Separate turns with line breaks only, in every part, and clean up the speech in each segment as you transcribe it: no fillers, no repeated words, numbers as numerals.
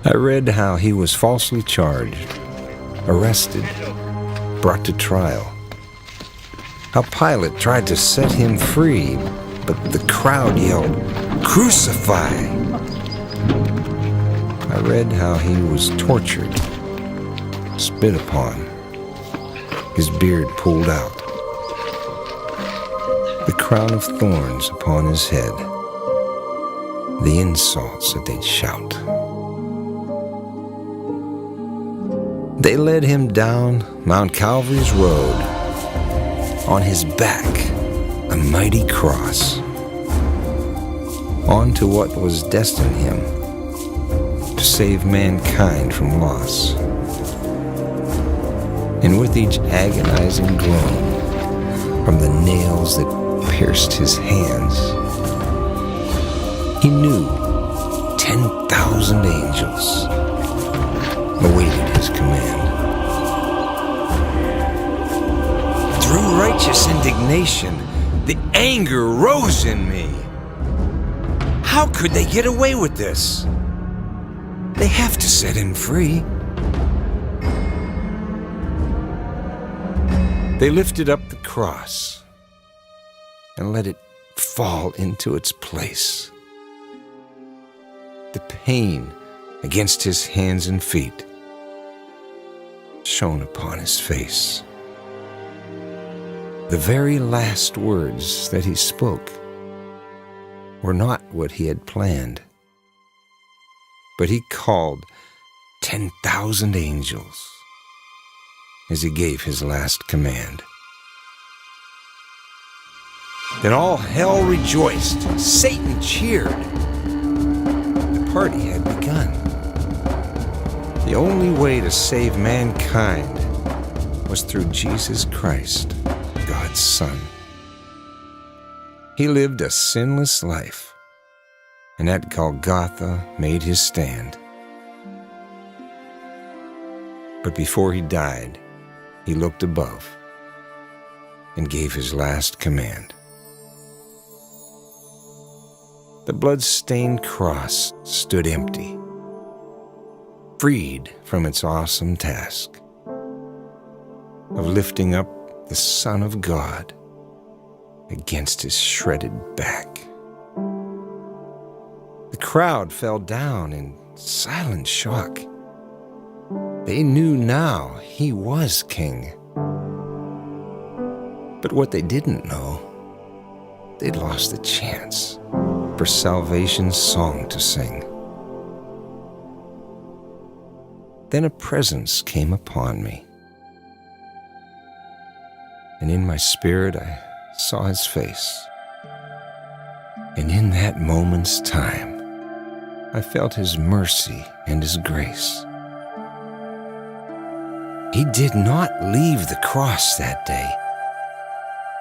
I read how he was falsely charged, arrested, brought to trial. How Pilate tried to set him free, but the crowd yelled, "Crucify!" I read how he was tortured, spit upon, his beard pulled out, the crown of thorns upon his head, the insults that they'd shout. They led him down Mount Calvary's road, on his back a mighty cross, on to what was destined him to save mankind from loss. And with each agonizing groan from the nails that pierced his hands, he knew 10,000 angels awaited his command. Through righteous indignation, the anger rose in me. How could they get away with this? They have to set him free. They lifted up the cross and let it fall into its place. The pain against his hands and feet shone upon his face. The very last words that he spoke were not what he had planned, but he called 10,000 angels as he gave his last command. Then all hell rejoiced, Satan cheered. The party had begun. The only way to save mankind was through Jesus Christ, God's Son. He lived a sinless life, and at Golgotha made his stand. But before he died, he looked above and gave his last command. The blood-stained cross stood empty, freed from its awesome task of lifting up the Son of God against his shredded back. The crowd fell down in silent shock. They knew now he was king. But what they didn't know, they'd lost the chance for salvation's song to sing. Then a presence came upon me, and in my spirit I saw his face. And in that moment's time, I felt his mercy and his grace. He did not leave the cross that day,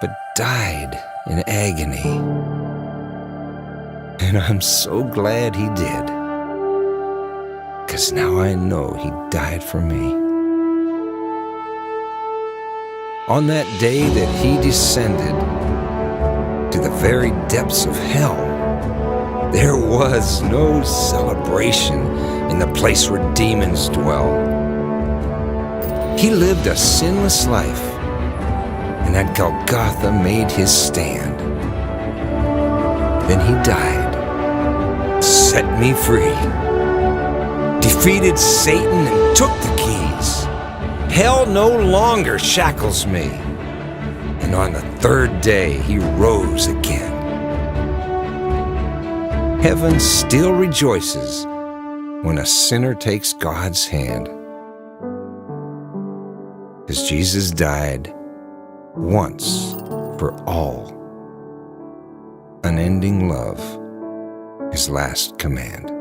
but died in agony. And I'm so glad he did, 'cause now I know he died for me. On that day that he descended to the very depths of hell, there was no celebration in the place where demons dwell. He lived a sinless life, and at Golgotha made his stand. Then he died, set me free, defeated Satan and took the keys. Hell no longer shackles me, and on the third day he rose again. Heaven still rejoices when a sinner takes God's hand, 'cause Jesus died once for all. Unending love, his last command.